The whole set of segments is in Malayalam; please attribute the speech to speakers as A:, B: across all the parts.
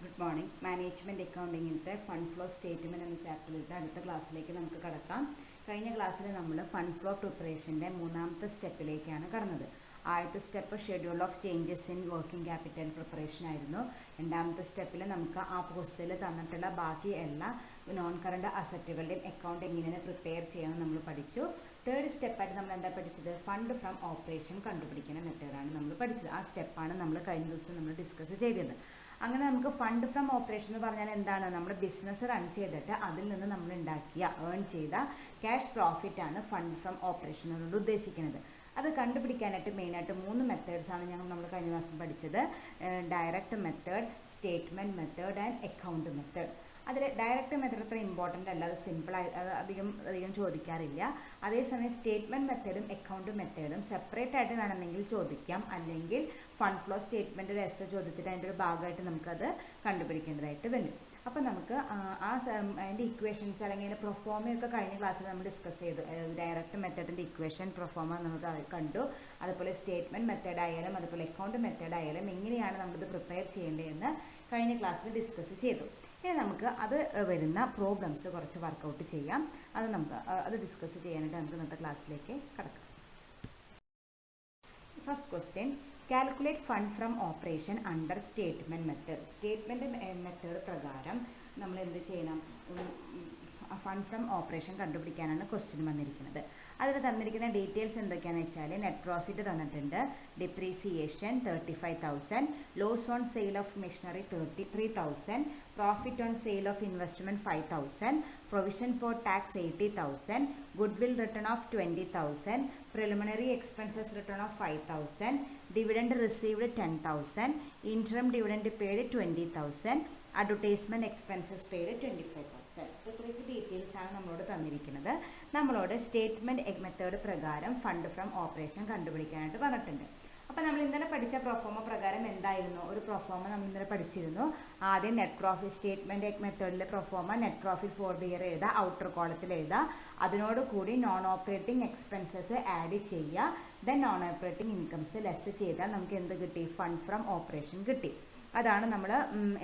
A: Good morning. മാനേജ്മെൻറ്റ് അക്കൗണ്ടിങ്ങിലത്തെ ഫണ്ട് ഫ്ലോ സ്റ്റേറ്റ്മെൻറ്റ് എന്ന ചാപ്റ്ററിലത്തെ അടുത്ത ക്ലാസ്സിലേക്ക് നമുക്ക് കടക്കാം. കഴിഞ്ഞ ക്ലാസ്സിൽ നമ്മൾ ഫണ്ട് ഫ്ലോ പ്രിപ്പറേഷൻ്റെ മൂന്നാമത്തെ സ്റ്റെപ്പിലേക്കാണ് കടന്നത്. ആദ്യത്തെ step schedule of changes in working capital preparation ആയിരുന്നു. രണ്ടാമത്തെ സ്റ്റെപ്പിൽ നമുക്ക് ആ പോസ്റ്റിൽ തന്നിട്ടുള്ള ബാക്കി എല്ലാ നോൺ കറണ്ട് അസറ്റുകളുടെയും അക്കൗണ്ട് എങ്ങനെയാണ് പ്രിപ്പയർ ചെയ്യാമെന്ന് നമ്മൾ പഠിച്ചു. തേർഡ് സ്റ്റെപ്പായിട്ട് നമ്മൾ എന്താ പഠിച്ചത്? ഫണ്ട് ഫ്രം ഓപ്പറേഷൻ കണ്ടുപിടിക്കുന്ന മെത്തേഡാണ് നമ്മൾ പഠിച്ചത്. ആ സ്റ്റെപ്പാണ് നമ്മൾ കഴിഞ്ഞ ദിവസം നമ്മൾ ഡിസ്കസ് ചെയ്തത്. അങ്ങനെ നമുക്ക് ഫണ്ട് ഫ്രം ഓപ്പറേഷൻ എന്ന് പറഞ്ഞാൽ എന്താണ്? നമ്മുടെ ബിസിനസ് റൺ ചെയ്തിട്ട് അതിൽ നിന്ന് നമ്മൾ ഉണ്ടാക്കിയ ഏൺ ചെയ്ത ക്യാഷ് പ്രോഫിറ്റാണ് ഫണ്ട് ഫ്രം ഓപ്പറേഷൻ കൊണ്ട് ഉദ്ദേശിക്കുന്നത്. അത് കണ്ടുപിടിക്കാനായിട്ട് മെയിനായിട്ട് 3 മെത്തേഡ്സാണ് നമ്മൾ കഴിഞ്ഞ പ്രാവശ്യം പഠിച്ചത്. Direct method, statement method and account method. അതിൽ ഡയറക്റ്റ് മെത്തേഡ് അത്ര ഇമ്പോർട്ടൻ്റ് അല്ല, അത് സിമ്പിളായി അത് അധികം ചോദിക്കാറില്ല. അതേസമയം സ്റ്റേറ്റ്മെൻറ്റ് മെത്തേഡും അക്കൗണ്ട് മെത്തേഡും സെപ്പറേറ്റ് ആയിട്ട് വേണമെങ്കിൽ ചോദിക്കാം, അല്ലെങ്കിൽ ഫണ്ട് ഫ്ലോ സ്റ്റേറ്റ്മെൻറ്റ് ഒരു എസ് ചോദിച്ചിട്ട് അതിൻ്റെ ഒരു ഭാഗമായിട്ട് നമുക്കത് കണ്ടുപിടിക്കേണ്ടതായിട്ട് വരും. അപ്പോൾ നമുക്ക് അതിൻ്റെ ഇക്വേഷൻസ് അല്ലെങ്കിൽ അതിൻ്റെ പ്രൊഫോമയൊക്കെ കഴിഞ്ഞ ക്ലാസ്സിൽ നമ്മൾ ഡിസ്കസ് ചെയ്തു. ഡയറക്റ്റ് മെത്തേഡിൻ്റെ ഇക്വേഷൻ പ്രൊഫോമ നമുക്ക് കണ്ടു. അതുപോലെ സ്റ്റേറ്റ്മെൻറ്റ് മെത്തേഡ് ആയാലും അതുപോലെ അക്കൗണ്ട് മെത്തേഡ് ആയാലും എങ്ങനെയാണ് നമ്മളിത് പ്രിപ്പയർ ചെയ്യേണ്ടതെന്ന് കഴിഞ്ഞ ക്ലാസ്സിൽ ഡിസ്കസ് ചെയ്തു. ഇനി നമുക്ക് അത് വരുന്ന പ്രോബ്ലംസ് കുറച്ച് വർക്കൗട്ട് ചെയ്യാം. അത് ഡിസ്കസ് ചെയ്യാനായിട്ട് നമുക്ക് ഇന്നത്തെ ക്ലാസ്സിലേക്ക് കടക്കാം. First question, calculate fund from operation under statement method. Statement method പ്രകാരം നമ്മൾ എന്ത് ചെയ്യണം? ഫണ്ട് ഫ്രം ഓപ്പറേഷൻ കണ്ടുപിടിക്കാനാണ് ക്വസ്റ്റ്യൻ വന്നിരിക്കുന്നത്. അതിൽ തന്നിരിക്കുന്ന ഡീറ്റെയിൽസ് എന്തൊക്കെയാണെന്ന് വെച്ചാൽ നെറ്റ് പ്രോഫിറ്റ് തന്നിട്ടുണ്ട്, depreciation 35,000, loss on sale of machinery 33,000, profit on sale of investment 5,000, provision for tax 80,000, goodwill written off 20,000, preliminary expenses written off 5,000, dividend received 10,000, interim dividend paid 20,000, advertisement expenses paid 25,000. ഇത്രയൊക്കെ ഡീറ്റെയിൽസ് ആണ് നമ്മളോട് തന്നിരിക്കുന്നത്. നമ്മളോട് സ്റ്റേറ്റ്മെൻറ്റ് മെത്തേഡ് പ്രകാരം ഫണ്ട് ഫ്രം ഓപ്പറേഷൻ കണ്ടുപിടിക്കാനായിട്ട് പറഞ്ഞിട്ടുണ്ട്. അപ്പോൾ നമ്മൾ ഇന്നലെ പഠിച്ച പ്രൊഫോമ പ്രകാരം എന്തായിരുന്നു? ഒരു പ്രൊഫോമ നമ്മൾ ഇന്നലെ പഠിച്ചിരുന്നു. ആദ്യം നെറ്റ് പ്രോഫിറ്റ് സ്റ്റേറ്റ്മെൻറ്റ് മെത്തേഡിലെ proforma net profit for the year എഴുതുക, ഔട്ടർ കോളത്തിൽ എഴുതുക. അതിനോട് കൂടി നോൺ ഓപ്പറേറ്റിംഗ് എക്സ്പെൻസസ് ആഡ് ചെയ്യുക. Then non operating incomes less ചെയ്താൽ നമുക്ക് എന്ത് കിട്ടി? ഫണ്ട് ഫ്രം ഓപ്പറേഷൻ കിട്ടി. അതാണ് നമ്മൾ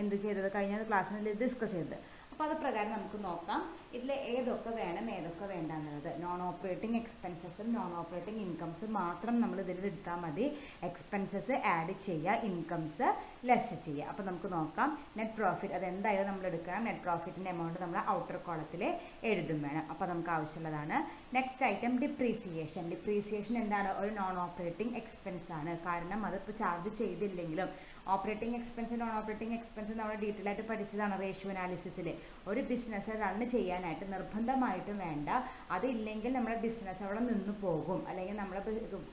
A: എന്ത് ചെയ്തത്? കഴിഞ്ഞ ക്ലാസ്സിൽ ഡിസ്കസ് ചെയ്തത്. അപ്പോൾ അത് പ്രകാരം നമുക്ക് നോക്കാം ഇതിൽ ഏതൊക്കെ വേണം ഏതൊക്കെ വേണ്ട എന്നുള്ളത്. നോൺ ഓപ്പറേറ്റിംഗ് എക്സ്പെൻസസും നോൺ ഓപ്പറേറ്റിംഗ് ഇൻകംസും മാത്രം നമ്മൾ ഇതിൽ എടുത്താൽ മതി. എക്സ്പെൻസസ് ആഡ് ചെയ്യുക, ഇൻകംസ് ലെസ് ചെയ്യുക. അപ്പോൾ നമുക്ക് നോക്കാം. നെറ്റ് പ്രോഫിറ്റ് അതെന്തായാലും നമ്മൾ എടുക്കണം. നെറ്റ് പ്രോഫിറ്റിൻ്റെ എമൗണ്ട് നമ്മൾ ഔട്ടർ കോളത്തിൽ എഴുതും വേണം. അപ്പോൾ നമുക്ക് ആവശ്യമുള്ളതാണ്. Next item depreciation. ഡിപ്രീസിയേഷൻ എന്താണ്? ഒരു നോൺ ഓപ്പറേറ്റിംഗ് എക്സ്പെൻസ് ആണ്. കാരണം അതിപ്പോൾ ചാർജ് ചെയ്തില്ലെങ്കിലും operating expense non operating expense നമ്മൾ ഡീറ്റെയിൽ ആയിട്ട് പഠിച്ചതാണ് റേഷ്യോ അനാലിസിസിൽ. ഒരു ബിസിനസ് റൺ ചെയ്യാനായിട്ട് നിർബന്ധമായിട്ടും വേണ്ട, അതില്ലെങ്കിൽ നമ്മുടെ ബിസിനസ് അവിടെ നിന്ന് പോകും, അല്ലെങ്കിൽ നമ്മുടെ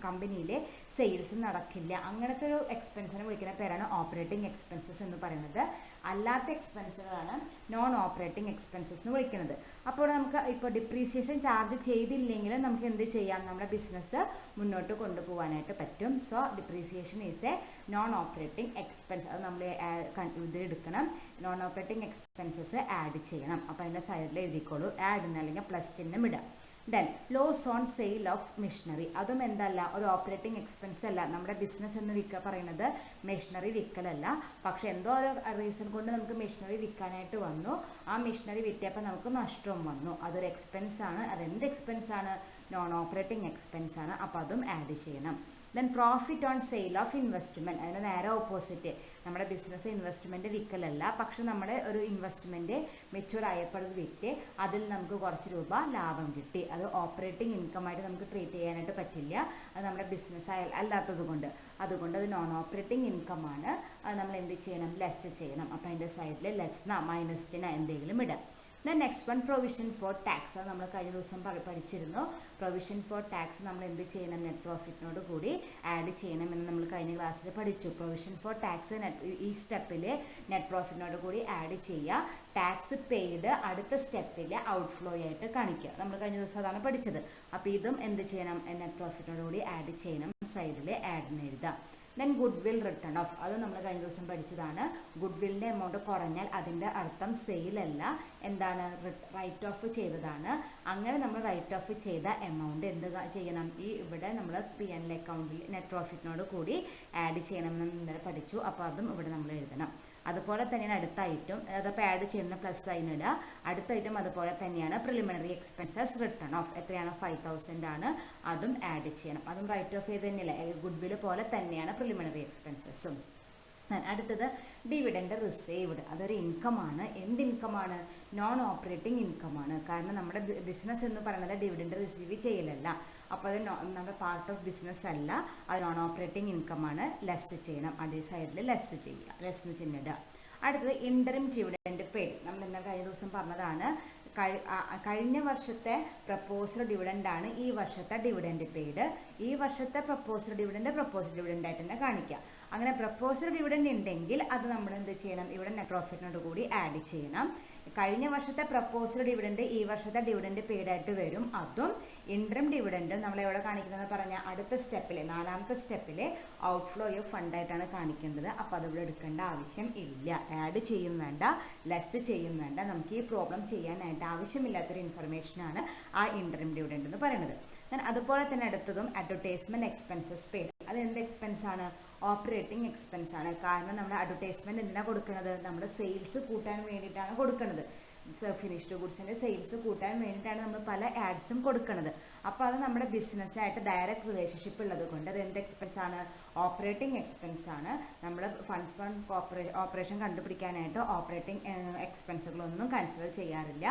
A: കമ്പനിയിലെ സെയിൽസ് നടക്കില്ല. അങ്ങനത്തെ ഒരു എക്സ്പെൻസിനെ വിളിക്കുന്ന പേരാണ് ഓപ്പറേറ്റിംഗ് എക്സ്പെൻസസ് എന്ന് പറയുന്നത്. അല്ലാത്ത എക്സ്പെൻസുകളാണ് നോൺ ഓപ്പറേറ്റിംഗ് എക്സ്പെൻസസ് എന്ന് വിളിക്കുന്നത്. അപ്പോൾ നമുക്ക് ഇപ്പോൾ ഡിപ്രീസിയേഷൻ ചാർജ് ചെയ്തില്ലെങ്കിലും നമുക്ക് എന്ത് ചെയ്യാം? നമ്മുടെ ബിസിനസ് മുന്നോട്ട് കൊണ്ടുപോകാനായിട്ട് പറ്റും. So depreciation is A non operating expense. അത് നമ്മൾ ഇതിലെടുക്കണം. നോൺ ഓപ്പറേറ്റിംഗ് എക്സ്പെൻസസ് ആഡ് ചെയ്യണം. അപ്പോൾ അതിൻ്റെ സൈഡിൽ എഴുതിക്കോളൂ, ആഡ് എന്ന് അല്ലെങ്കിൽ പ്ലസ് ചിഹ്നം ഇടാം. Then loss on sale of machinery. അതും എന്തല്ല? ഒരു ഓപ്പറേറ്റിംഗ് എക്സ്പെൻസ് അല്ല. നമ്മുടെ ബിസിനസ് എന്ന് പറയുന്നത് മെഷീനറി വിൽക്കലല്ല. പക്ഷേ എന്തോ ഒരു റീസൺ കൊണ്ട് നമുക്ക് മെഷീനറി വിൽക്കാനായിട്ട് വന്നു. ആ മെഷീനറി വിറ്റപ്പോൾ നമുക്ക് നഷ്ടവും വന്നു. അതൊരു എക്സ്പെൻസ് ആണ്. അതെന്ത് എക്സ്പെൻസ് ആണ്? നോൺ ഓപ്പറേറ്റിംഗ് എക്സ്പെൻസ് ആണ്. അപ്പോൾ അതും ആഡ് ചെയ്യണം. Then profit on sale of investment. അതിന് നേരെ ഓപ്പോസിറ്റ്. നമ്മുടെ ബിസിനസ് ഇൻവെസ്റ്റ്മെൻറ്റ് വിൽക്കലല്ല, പക്ഷെ നമ്മുടെ ഒരു ഇൻവെസ്റ്റ്മെൻറ്റ് മെച്യൂർ ആയപ്പോൾ വിറ്റ് അതിൽ നമുക്ക് കുറച്ച് രൂപ ലാഭം കിട്ടി. അത് ഓപ്പറേറ്റിംഗ് ഇൻകമായിട്ട് നമുക്ക് ട്രീറ്റ് ചെയ്യാനായിട്ട് പറ്റില്ല. അത് നമ്മുടെ ബിസിനസ് അല്ലാത്തത് കൊണ്ട്. അതുകൊണ്ട് അത് നോൺ ഓപ്പറേറ്റിംഗ് ഇൻകമാണ്. അത് നമ്മൾ എന്ത് ചെയ്യണം? ലെസ് ചെയ്യണം. അപ്പോൾ അതിൻ്റെ സൈഡിൽ ലെസ്ന മൈനസ്റ്റിന എന്തെങ്കിലും ഇടാം. Then next one provision for tax. അത് നമ്മൾ കഴിഞ്ഞ ദിവസം പഠിച്ചിരുന്നു. പ്രൊവിഷൻ ഫോർ ടാക്സ് നമ്മൾ എന്ത് ചെയ്യണം? നെറ്റ് പ്രോഫിറ്റിനോട് കൂടി ആഡ് ചെയ്യണമെന്ന് നമ്മൾ കഴിഞ്ഞ ക്ലാസ്സിൽ പഠിച്ചു. പ്രൊവിഷൻ ഫോർ ടാക്സ് ഈ സ്റ്റെപ്പിൽ നെറ്റ് പ്രോഫിറ്റിനോട് കൂടി ആഡ് ചെയ്യുക. ടാക്സ് പെയ്ഡ് അടുത്ത സ്റ്റെപ്പിൽ ഔട്ട്ഫ്ലോ ആയിട്ട് കാണിക്കുക. നമ്മൾ കഴിഞ്ഞ ദിവസം അതാണ് പഠിച്ചത്. അപ്പോൾ ഇതും എന്ത് ചെയ്യണം? നെറ്റ് പ്രോഫിറ്റിനോട് കൂടി ആഡ് ചെയ്യണം. സൈഡിൽ ആഡ് എന്ന് എഴുതാം. Then goodwill written of. അത് നമ്മൾ കഴിഞ്ഞ ദിവസം പഠിച്ചതാണ്. ഗുഡ്വില്ലിൻ്റെ എമൗണ്ട് കുറഞ്ഞാൽ അതിൻ്റെ അർത്ഥം സെയിലല്ല, എന്താണ്? റൈറ്റ് ഓഫ് ചെയ്തതാണ്. അങ്ങനെ നമ്മൾ റൈറ്റ് ഓഫ് ചെയ്ത എമൗണ്ട് എന്ത് ചെയ്യണം? ഇവിടെ നമ്മൾ P&L അക്കൗണ്ടിൽ നെറ്റ് പ്രോഫിറ്റിനോട് കൂടി ആഡ് ചെയ്യണമെന്ന് ഇന്നലെ പഠിച്ചു. അപ്പോൾ അതും ഇവിടെ നമ്മൾ എഴുതണം. അത് അതുപോലെ തന്നെയാണ് അടുത്ത ഐറ്റം, അതപ്പോൾ ആഡ് ചെയ്യുന്ന പ്ലസ് സൈൻ ഇടുക. അടുത്ത ഐറ്റം അതുപോലെ തന്നെയാണ് പ്രിലിമിനറി എക്സ്പെൻസസ് റിട്ടേൺ ഓഫ്, എത്രയാണ് 5000 ആണ്, അതും ആഡ് ചെയ്യണം. അതും റൈറ്റ് ഓഫ് ചെയ്ത് തന്നെയല്ലേ, ഗുഡ് വിൽ പോലെ തന്നെയാണ് പ്രിലിമിനറി എക്സ്പെൻസസും. അടുത്തത് ഡിവിഡൻഡ് റിസീവ്ഡ്. അതൊരു ഇൻകമാണ്. എന്ത് ഇൻകമാണ്? Non operating ഇൻകമാണ്. കാരണം നമ്മുടെ ബിസിനസ് എന്ന് പറയുന്നത് ഡിവിഡൻഡ് റിസീവ് ചെയ്യലല്ല. അപ്പോൾ അത് നമ്മുടെ പാർട്ട് ഓഫ് ബിസിനസ് അല്ല, അത് നോൺ ഓപ്പറേറ്റിംഗ് ഇൻകമാണ്. ലെസ് ചെയ്യണം, അതേ സൈഡിൽ ലെസ് ചെയ്യുക, ലെസ് ചിഹ്നിടുക. അടുത്തത് ഇൻറ്ററിം ഡിവിഡൻഡ് പെയ്ഡ്. നമ്മൾ എന്നാൽ കഴിഞ്ഞ ദിവസം പറഞ്ഞതാണ്, കഴിഞ്ഞ വർഷത്തെ പ്രപ്പോസ്ഡ് ഡിവിഡൻ്റ് ആണ് ഈ വർഷത്തെ ഡിവിഡൻഡ് പെയ്ഡ്. ഈ വർഷത്തെ പ്രപ്പോസ്ഡ് ഡിവിഡൻ്റ് ആയിട്ട് തന്നെ കാണിക്കുക. അങ്ങനെ പ്രപ്പോസ്ഡ് ഡിവിഡൻഡ് ഉണ്ടെങ്കിൽ അത് നമ്മൾ എന്ത് ചെയ്യണം, ഇവിടെ നെറ്റ് പ്രോഫിറ്റിനോട് കൂടി ആഡ് ചെയ്യണം. കഴിഞ്ഞ വർഷത്തെ പ്രപ്പോസ്ഡ് ഡിവിഡൻഡ് ഈ വർഷത്തെ ഡിവിഡൻഡ് പെയ്ഡ് ആയിട്ട് വരും. അതും ഇൻട്രം ഡിവിഡൻഡും നമ്മൾ എവിടെ കാണിക്കുന്നത് പറഞ്ഞാൽ അടുത്ത സ്റ്റെപ്പിൽ, 4ാമത്തെ സ്റ്റെപ്പിൽ ഔട്ട്ഫ്ലോ ഓഫ് ഫണ്ടായിട്ടാണ് കാണിക്കേണ്ടത്. അപ്പോൾ അതിവിടെ എടുക്കേണ്ട ആവശ്യം ഇല്ല. ആഡ് ചെയ്യും വേണ്ട, ലെസ് ചെയ്യും വേണ്ട. നമുക്ക് ഈ പ്രോബ്ലം ചെയ്യാനായിട്ട് ആവശ്യമില്ലാത്തൊരു ഇൻഫർമേഷനാണ് ആ ഇൻട്രം ഡിവിഡൻഡ് എന്ന് പറയുന്നത്. അതുപോലെ തന്നെ അടുത്തതും അഡ്വർടൈസ്മെൻറ്റ് എക്സ്പെൻസസ് പെയ്ഡ്. അത് എന്ത് എക്സ്പെൻസ് ആണ്? ഓപ്പറേറ്റിംഗ് എക്സ്പെൻസ് ആണ്. കാരണം നമ്മുടെ അഡ്വർടൈസ്മെൻറ്റ് എന്തിനാണ് കൊടുക്കുന്നത്? നമ്മുടെ സെയിൽസ് കൂട്ടാൻ വേണ്ടിയിട്ടാണ് കൊടുക്കുന്നത്. ഫിനിഷ്ഡ് ഗുഡ്സിൻ്റെ സെയിൽസ് കൂട്ടാൻ വേണ്ടിയിട്ടാണ് നമ്മൾ പല ആഡ്സും കൊടുക്കുന്നത്. അപ്പോൾ അത് നമ്മുടെ ബിസിനസ്സായിട്ട് ഡയറക്റ്റ് റിലേഷൻഷിപ്പ് ഉള്ളത് കൊണ്ട് അത് എന്ത് എക്സ്പെൻസ് ആണ്? ഓപ്പറേറ്റിംഗ് എക്സ്പെൻസ് ആണ്. നമ്മൾ ഫണ്ട് ഓപ്പറേഷൻ കണ്ടുപിടിക്കാനായിട്ട് ഓപ്പറേറ്റിംഗ് എക്സ്പെൻസുകളൊന്നും കൺസിഡർ ചെയ്യാറില്ല.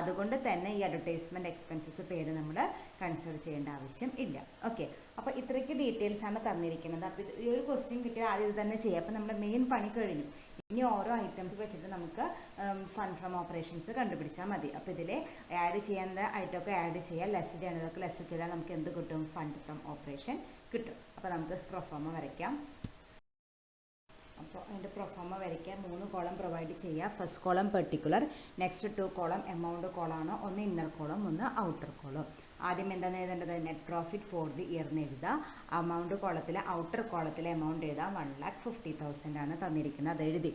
A: അതുകൊണ്ട് തന്നെ ഈ അഡ്വർടൈസ്മെൻറ്റ് എക്സ്പെൻസസ് പേര് നമ്മൾ കൺസിഡർ ചെയ്യേണ്ട ആവശ്യം ഇല്ല. ഓക്കെ, അപ്പോൾ ഇത്രയ്ക്ക് ഡീറ്റെയിൽസ് ആണ് തന്നിരിക്കുന്നത്. അപ്പോൾ ഈ ഒരു ക്വസ്റ്റ്യൻ കിട്ടിയാൽ ആദ്യം ഇത് തന്നെ ചെയ്യാം. അപ്പോൾ നമ്മുടെ മെയിൻ പണി കഴിഞ്ഞു. ഇനി ഓരോ ഐറ്റംസ് വെച്ചിട്ട് നമുക്ക് ഫണ്ട് ഫ്രം ഓപ്പറേഷൻസ് കണ്ടുപിടിച്ചാൽ മതി. അപ്പോൾ ഇതിൽ ആഡ് ചെയ്യാനുള്ള ഐറ്റമൊക്കെ ആഡ് ചെയ്യുക, ലെസ് ചെയ്യേണ്ടതൊക്കെ ലെസ് ചെയ്താൽ നമുക്ക് എന്ത് കിട്ടും? ഫണ്ട് ഫ്രം ഓപ്പറേഷൻ കിട്ടും. അപ്പോൾ നമുക്ക് പ്രൊഫോമ വരയ്ക്കാം. അപ്പോൾ അതിൻ്റെ പ്രൊഫോമ വരയ്ക്കാൻ 3 കോളം പ്രൊവൈഡ് ചെയ്യുക. First column particular, next 2 column amount കോളാണ്, ഒന്ന് ഇന്നർ കോളം, ഒന്ന് ഔട്ടർ കോളം. ആദ്യം എന്താണ് എഴുതേണ്ടത്? Net profit for the year എന്ന് എഴുതുക. എമൗണ്ട് കോളത്തിലെ ഔട്ടർ കോളത്തിലെ എമൗണ്ട് എഴുതാം. 1,50,000 ആണ് തന്നിരിക്കുന്നത്, അത് എഴുതി.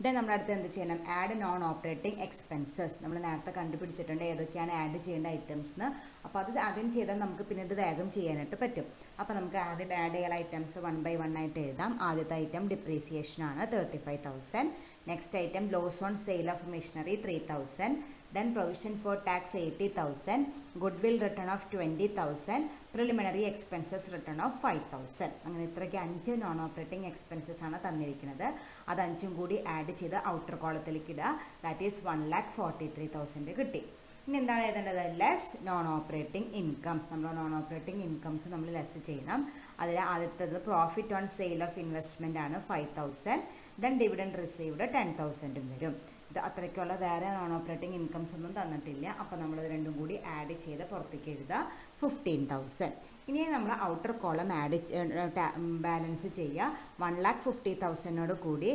A: ദെൻ നമ്മുടെ അടുത്ത് എന്ത് ചെയ്യണം? Add non operating expenses. നമ്മൾ നേരത്തെ കണ്ടുപിടിച്ചിട്ടുണ്ട് ഏതൊക്കെയാണ് ആഡ് ചെയ്യേണ്ട ഐറ്റംസ് എന്ന്. അപ്പോൾ അത് ആദ്യം ചെയ്താൽ നമുക്ക് പിന്നെ ഇത് വേഗം ചെയ്യാനായിട്ട് പറ്റും. അപ്പോൾ നമുക്ക് ആദ്യം ആഡ് ചെയ്യാൻ ഐറ്റംസ് 1 by 1 ആയിട്ട് എഴുതാം. ആദ്യത്തെ ഐറ്റം ഡിപ്രീസിയേഷൻ ആണ്, 35,000. Next item loss on sale of machinery 3,000. Then provision for tax 80,000, goodwill return of 20,000, preliminary expenses return of 5,000. അങ്ങനെ ഇത്രയ്ക്ക് 5 നോൺ ഓപ്പറേറ്റിംഗ് എക്സ്പെൻസസ് ആണ് തന്നിരിക്കുന്നത്. അത് 5ഉം കൂടി ആഡ് ചെയ്ത് ഔട്ടർ കോളത്തിലേക്ക് ഇടുക. ദാറ്റ് ഈസ് 1,43,000 കിട്ടി. ഇനി എന്താണ് എഴുതേണ്ടത്? Less non operating incomes. നമ്മൾ നോൺ ഓപ്പറേറ്റിംഗ് ഇൻകംസ് നമ്മൾ ലെസ് ചെയ്യണം. അതിൽ ആദ്യത്തേത് profit on sale of investment ആണ് 5,000. ദെൻ ഡിവിഡൻഡ് റിസീവ്ഡ് 10,000 വരും. ഇത് അത്രയ്ക്കുള്ള വേറെ നോൺ ഓപ്പറേറ്റിംഗ് ഇൻകംസ് ഒന്നും തന്നിട്ടില്ല. അപ്പോൾ നമ്മളത് രണ്ടും കൂടി ആഡ് ചെയ്ത് പുറത്തേക്ക് എഴുതുക, 15,000. ഇനി നമ്മൾ ഔട്ടർ കോളം ആഡ് ബാലൻസ് ചെയ്യുക. 1,50,000 കൂടി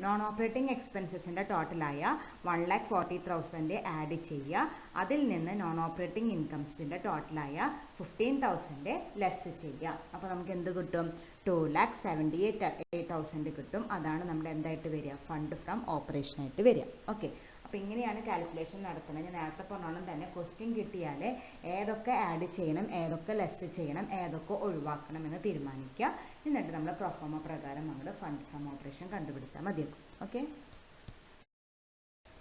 A: നോൺ ഓപ്പറേറ്റിംഗ് എക്സ്പെൻസസിൻ്റെ ടോട്ടലായ 1,40,000 ആഡ് ചെയ്യുക. അതിൽ നിന്ന് നോൺ ഓപ്പറേറ്റിംഗ് ഇൻകംസിൻ്റെ ടോട്ടലായ 15,000 ലെസ് ചെയ്യുക. അപ്പോൾ നമുക്ക് എന്ത് കിട്ടും? 2,78,000 കിട്ടും. അതാണ് നമ്മുടെ എന്തായിട്ട് വരിക? ഫണ്ട് ഫ്രം ഓപ്പറേഷനായിട്ട് വരിക. ഓക്കെ, അപ്പോൾ ഇങ്ങനെയാണ് കാൽക്കുലേഷൻ നടത്തുന്നത്. ഞാൻ നേരത്തെ പറഞ്ഞോളം തന്നെ ക്വസ്റ്റ്യൻ കിട്ടിയാൽ ഏതൊക്കെ ആഡ് ചെയ്യണം, ഏതൊക്കെ ലെസ് ചെയ്യണം, ഏതൊക്കെ ഒഴിവാക്കണം എന്ന് തീരുമാനിക്കുക. എന്നിട്ട് നമ്മൾ പ്രൊഫോമ പ്രകാരം നമ്മൾ ഫണ്ട് ഫ്രം ഓപ്പറേഷൻ കണ്ടുപിടിച്ചാൽ മതിയാക്കും. Okay,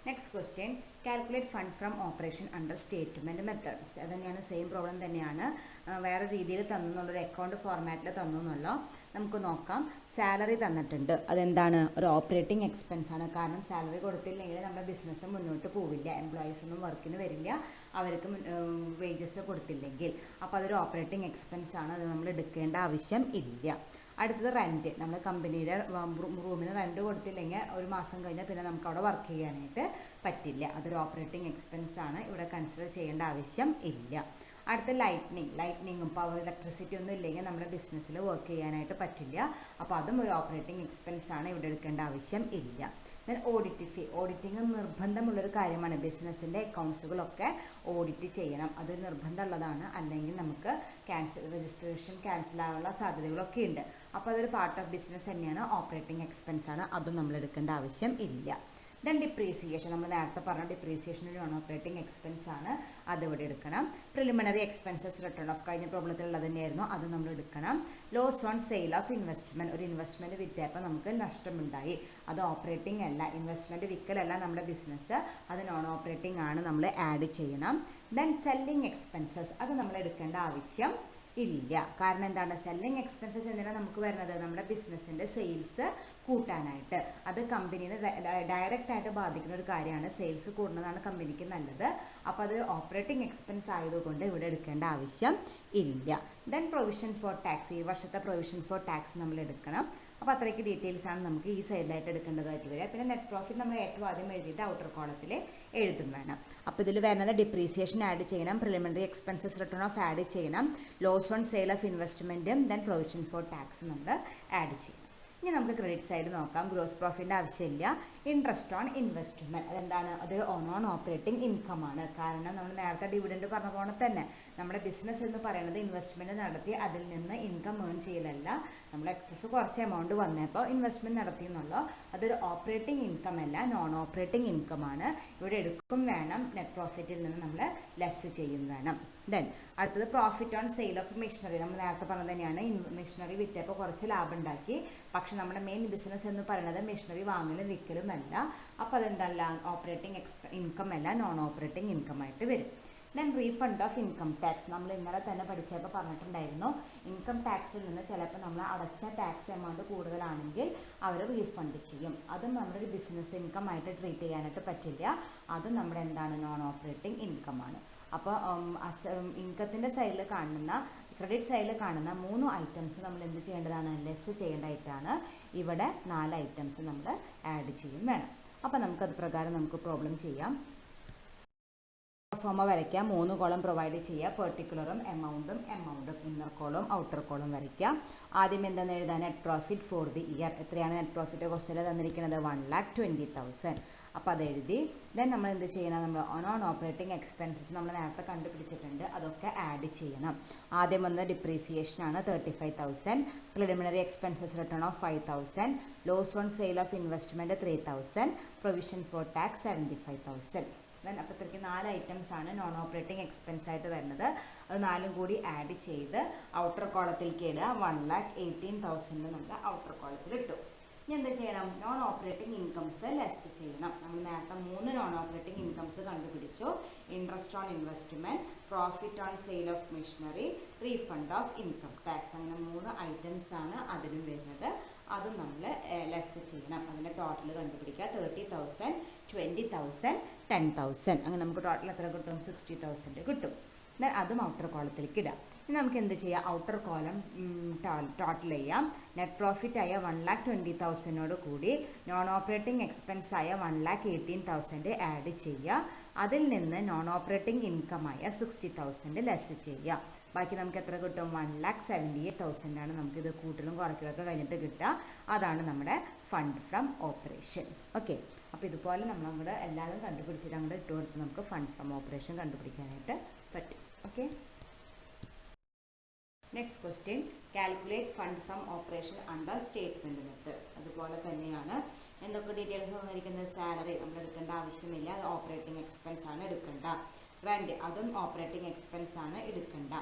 A: next question, calculate fund from operation under statement method. അത് തന്നെയാണ്, സെയിം പ്രോബ്ലം തന്നെയാണ്, വേറെ രീതിയിൽ തന്നുള്ളൊരു അക്കൗണ്ട് ഫോർമാറ്റിൽ തന്നു എന്നല്ലോ. നമുക്ക് നോക്കാം. സാലറി തന്നിട്ടുണ്ട്. അതെന്താണ്? ഒരു ഓപ്പറേറ്റിംഗ് എക്സ്പെൻസ് ആണ്. കാരണം സാലറി കൊടുത്തില്ലെങ്കിൽ നമ്മുടെ ബിസിനസ് മുന്നോട്ട് പോവില്ല. എംപ്ലോയീസ് ഒന്നും വർക്കിന് വരില്ല, അവർക്ക് വേജസ് കൊടുത്തില്ലെങ്കിൽ. അപ്പോൾ അതൊരു ഓപ്പറേറ്റിംഗ് എക്സ്പെൻസ് ആണ്, അത് നമ്മൾ എടുക്കേണ്ട ആവശ്യം ഇല്ല. അടുത്തത് റെൻറ്റ്. നമ്മൾ കമ്പനിയുടെ റൂമിന് റെൻറ്റ് കൊടുത്തില്ലെങ്കിൽ ഒരു മാസം കഴിഞ്ഞാൽ പിന്നെ നമുക്ക് അവിടെ വർക്ക് ചെയ്യാനായിട്ട് പറ്റില്ല. അതൊരു ഓപ്പറേറ്റിംഗ് എക്സ്പെൻസ് ആണ്, ഇവിടെ കൺസിഡർ ചെയ്യേണ്ട ആവശ്യം ഇല്ല. അടുത്ത ലൈറ്റ്നിങ്ങും പവർ ഇലക്ട്രിസിറ്റി ഒന്നും ഇല്ലെങ്കിൽ നമ്മുടെ ബിസിനസ്സിൽ വർക്ക് ചെയ്യാനായിട്ട് പറ്റില്ല. അപ്പോൾ അതും ഒരു ഓപ്പറേറ്റിംഗ് എക്സ്പെൻസ് ആണ്, ഇവിടെ എടുക്കേണ്ട ആവശ്യം ഇല്ല. Then audit fee. ഓഡിറ്റിംഗ് നിർബന്ധമുള്ളൊരു കാര്യമാണ്. ബിസിനസ്സിൻ്റെ അക്കൗണ്ട്സുകളൊക്കെ ഓഡിറ്റ് ചെയ്യണം, അത് നിർബന്ധമുള്ളതാണ്. അല്ലെങ്കിൽ നമുക്ക് രജിസ്ട്രേഷൻ ക്യാൻസൽ ആകാനുള്ള സാധ്യതകളൊക്കെ ഉണ്ട്. അപ്പോൾ അതൊരു പാർട്ട് ഓഫ് ബിസിനസ് തന്നെയാണ്, ഓപ്പറേറ്റിംഗ് എക്സ്പെൻസ് ആണ്, അതും നമ്മൾ എടുക്കേണ്ട ആവശ്യം ഇല്ല. ദെൻ ഡിപ്രീസിയേഷൻ, നമ്മൾ നേരത്തെ പറഞ്ഞ ഡിപ്രീസിയേഷൻ ഒരു നോൺ ഓപ്പറേറ്റിംഗ് എക്സ്പെൻസ് ആണ്, അത് ഇവിടെ എടുക്കണം. പ്രിലിമിനറി എക്സ്പെൻസസ് റിട്ടേൺ ഓഫ് കഴിഞ്ഞ പ്രോബ്ലത്തിലുള്ളത് തന്നെയായിരുന്നു, അത് നമ്മൾ എടുക്കണം. Loss on sale of investment, ഒരു ഇൻവെസ്റ്റ്മെൻറ്റ് വിറ്റപ്പോൾ നമുക്ക് നഷ്ടമുണ്ടായി, അത് ഓപ്പറേറ്റിംഗ് അല്ല, ഇൻവെസ്റ്റ്മെൻറ്റ് വിൽക്കലല്ല നമ്മുടെ ബിസിനസ്, അത് നോൺ ഓപ്പറേറ്റിംഗ് ആണ്, നമ്മൾ ആഡ് ചെയ്യണം. ദെൻ സെല്ലിംഗ് എക്സ്പെൻസസ്, അത് നമ്മൾ എടുക്കേണ്ട ആവശ്യം ഇല്ല. കാരണം എന്താണ്, സെല്ലിംഗ് എക്സ്പെൻസസ് എന്തിനാണ് നമുക്ക് വരുന്നത്, നമ്മുടെ ബിസിനസ്സിൻ്റെ സെയിൽസ് കൂട്ടാനായിട്ട്. അത് കമ്പനീനെ ഡയറക്റ്റ് ആയിട്ട് ബാധിക്കുന്ന ഒരു കാര്യമാണ്, സെയിൽസ് കൂടുന്നതാണ് കമ്പനിക്ക് നല്ലത്. അപ്പോൾ അത് ഓപ്പറേറ്റിംഗ് എക്സ്പെൻസ് ആയതുകൊണ്ട് ഇവിടെ എടുക്കേണ്ട ആവശ്യം ഇല്ല. ദെൻ പ്രൊവിഷൻ ഫോർ ടാക്സ്, ഈ വർഷത്തെ പ്രൊവിഷൻ ഫോർ ടാക്സ് നമ്മൾ എടുക്കണം. അപ്പോൾ അത്രയ്ക്ക് ഡീറ്റെയിൽസ് ആണ് നമുക്ക് ഈ സൈഡിലായിട്ട് എടുക്കേണ്ടതായിട്ട് വരിക. പിന്നെ നെറ്റ് പ്രോഫിറ്റ് നമ്മൾ ഏറ്റവും ആദ്യം എഴുതിയിട്ട് ഔട്ടർ കോളത്തിൽ എഴുതും വേണം. അപ്പോൾ ഇതിൽ വരുന്നത് ഡിപ്രീസിയേഷൻ ആഡ് ചെയ്യണം, preliminary expenses written off add ചെയ്യണം, ലോസ് ഓൺ സെയിൽ ഓഫ് ഇൻവെസ്റ്റ്മെൻറ്റും ദെൻ പ്രൊവിഷൻ ഫോർ ടാക്സ് നമ്മൾ ആഡ് ചെയ്യണം. ഇനി നമുക്ക് ക്രെഡിറ്റ് സൈഡ് നോക്കാം. ഗ്രോസ് പ്രോഫിറ്റിൻ്റെ ആവശ്യമില്ല. ഇൻട്രസ്റ്റ് ഓൺ ഇൻവെസ്റ്റ്മെൻറ്റ്, അതെന്താണ്, അതൊരു നോൺ ഓപ്പറേറ്റിംഗ് ഇൻകം ആണ്. കാരണം നമ്മൾ നേരത്തെ ഡിവിഡൻഡ് പറഞ്ഞ പോലെ തന്നെ നമ്മുടെ ബിസിനസ് എന്ന് പറയുന്നത് ഇൻവെസ്റ്റ്മെൻറ്റ് നടത്തി അതിൽ നിന്ന് ഇൻകം ഏൺ ചെയ്യലല്ല. നമ്മൾ എക്സസ് കുറച്ച് എമൗണ്ട് വന്നപ്പോൾ ഇൻവെസ്റ്റ്മെൻറ്റ് നടത്തി എന്നുള്ളൂ, അതൊരു ഓപ്പറേറ്റിംഗ് ഇൻകം അല്ല, നോൺ ഓപ്പറേറ്റിംഗ് ഇൻകം ആണ്. ഇവിടെ എടുക്കും വേണം, നെറ്റ് പ്രോഫിറ്റിൽ നിന്ന് നമ്മൾ ലെസ് ചെയ്യും വേണം. ദെൻ അടുത്തത് profit on sale of machinery, നമ്മൾ നേരത്തെ പറഞ്ഞത് തന്നെയാണ്, മെഷീനറി വിറ്റപ്പോൾ കുറച്ച് ലാഭം ഉണ്ടാക്കി, പക്ഷെ നമ്മുടെ മെയിൻ ബിസിനസ് എന്ന് പറയുന്നത് മെഷീനറി വാങ്ങലും വിൽക്കലും അല്ല. അപ്പോൾ അതെന്തല്ല, ഓപ്പറേറ്റിംഗ് ഇൻകം അല്ല, നോൺ ഓപ്പറേറ്റിംഗ് ഇൻകം ആയിട്ട് വരും. Then refund of income tax, നമ്മൾ ഇന്നലെ തന്നെ പഠിച്ചപ്പോൾ പറഞ്ഞിട്ടുണ്ടായിരുന്നു, ഇൻകം ടാക്സിൽ നിന്ന് ചിലപ്പോൾ നമ്മൾ അടച്ച ടാക്സ് എമൗണ്ട് കൂടുതലാണെങ്കിൽ അവർ റീഫണ്ട് ചെയ്യും. അതും നമ്മുടെ ഒരു ബിസിനസ് ഇൻകം ആയിട്ട് ട്രീറ്റ് ചെയ്യാനായിട്ട് പറ്റില്ല, അതും നമ്മുടെ എന്താണ്, നോൺ ഓപ്പറേറ്റിംഗ് ഇൻകം ആണ്. അപ്പോൾ ഇൻകത്തിൻ്റെ സൈഡിൽ കാണുന്ന, ക്രെഡിറ്റ് സൈഡിൽ കാണുന്ന 3 ഐറ്റംസ് നമ്മൾ എന്ത് ചെയ്യേണ്ടതാണ്, ലെസ് ചെയ്യേണ്ടതായിട്ടാണ്. ഇവിടെ 4 ഐറ്റംസ് നമ്മൾ ആഡ് ചെയ്യും വേണം. അപ്പോൾ നമുക്കത് പ്രകാരം നമുക്ക് പ്രോബ്ലം ചെയ്യാം. ഫോമ വരയ്ക്കാം, 3 കോളം പ്രൊവൈഡ് ചെയ്യുക, പെർട്ടിക്കുലറും എമൗണ്ടും ഇന്നർ കോളും ഔട്ടർ കോളും വരയ്ക്കുക. ആദ്യം എന്തെന്ന് എഴുതാൻ, net profit for the year, എത്രയാണ് നെറ്റ് പ്രോഫിറ്റ് ക്വസ്റ്റ്യനിൽ തന്നിരിക്കുന്നത്, 1,20,000. അപ്പോൾ അത് എഴുതി. ദെൻ നമ്മൾ എന്ത് ചെയ്യണം, നമ്മൾ നോൺ ഓപ്പറേറ്റിംഗ് എക്സ്പെൻസസ് നമ്മൾ നേരത്തെ കണ്ടുപിടിച്ചിട്ടുണ്ട്, അതൊക്കെ ആഡ് ചെയ്യണം. ആദ്യം വന്നത് ഡിപ്രീസിയേഷനാണ് 35,000, preliminary expenses written off 5,000, loss on sale of investment 3,000, provision for tax 75,000. Then അപ്പോഴത്തേക്ക് 4 ഐറ്റംസ് ആണ് നോൺ ഓപ്പറേറ്റിംഗ് എക്സ്പെൻസ് ആയിട്ട് വരുന്നത്, അത് 4ഉം കൂടി ആഡ് ചെയ്ത് ഔട്ടർ കോളത്തിലേക്ക് ഇടുക. 1,18,000 നമ്മൾ ഔട്ടർ കോളത്തിൽ ഇട്ടു. ഇനി എന്ത് ചെയ്യണം, നോൺ ഓപ്പറേറ്റിംഗ് ഇൻകംസ് ലെസ് ചെയ്യണം. നമ്മൾ നേരത്തെ 3 നോൺ ഓപ്പറേറ്റിംഗ് ഇൻകംസ് കണ്ടുപിടിച്ചു, interest on investment, profit on sale of machinery, refund of income tax, അങ്ങനെ 3 ഐറ്റംസ് ആണ് അതിലും വരുന്നത്, അതും നമ്മൾ ലെസ് ചെയ്യണം. അതിൻ്റെ ടോട്ടൽ കണ്ടുപിടിക്കുക, 30,000, 20,000, 10,000, അങ്ങനെ നമുക്ക് ടോട്ടൽ എത്ര കിട്ടും, 60,000 കിട്ടും. എന്നാൽ അതും ഔട്ടർ കോളത്തിലേക്ക് ഇടാം. ഇനി നമുക്ക് എന്ത് ചെയ്യാം, ഔട്ടർ കോളം ടോട്ടൽ ചെയ്യാം. നെറ്റ് പ്രോഫിറ്റ് ആയ 1,20,000 കൂടി നോൺ ഓപ്പറേറ്റിംഗ് എക്സ്പെൻസ് ആയ 1,18,000 ആഡ് ചെയ്യുക. അതിൽ നിന്ന് നോൺ ഓപ്പറേറ്റിംഗ് ഇൻകം ആയ 60,000 ലെസ് ചെയ്യുക. ബാക്കി നമുക്ക് എത്ര കിട്ടും, 1,78,000 ആണ് നമുക്കിത് കൂട്ടലും കുറയ്ക്കലൊക്കെ കഴിഞ്ഞിട്ട് കിട്ടുക. അതാണ് നമ്മുടെ ഫണ്ട് ഫ്രം ഓപ്പറേഷൻ. ഓക്കെ, അപ്പോൾ ഇതുപോലെ നമ്മൾ അങ്ങോട്ട് എല്ലാവരും കണ്ടുപിടിച്ചിട്ട് അങ്ങോട്ട് ഇട്ട് കൊടുത്ത് നമുക്ക് ഫണ്ട് ഫ്രം ഓപ്പറേഷൻ കണ്ടുപിടിക്കാനായിട്ട് പറ്റും. Okay, next question, calculate fund from operation under statement method. അതുപോലെ തന്നെയാണ് എന്തൊക്കെ ഡീറ്റെയിൽസ് വന്നിരിക്കുന്നത്, സാലറി നമ്മൾ എടുക്കേണ്ട ആവശ്യമില്ല, അത് ഓപ്പറേറ്റിംഗ് എക്സ്പെൻസ് ആണ് എടുക്കേണ്ട. റെൻറ്റ് അതും ഓപ്പറേറ്റിംഗ് എക്സ്പെൻസ് ആണ് എടുക്കേണ്ട.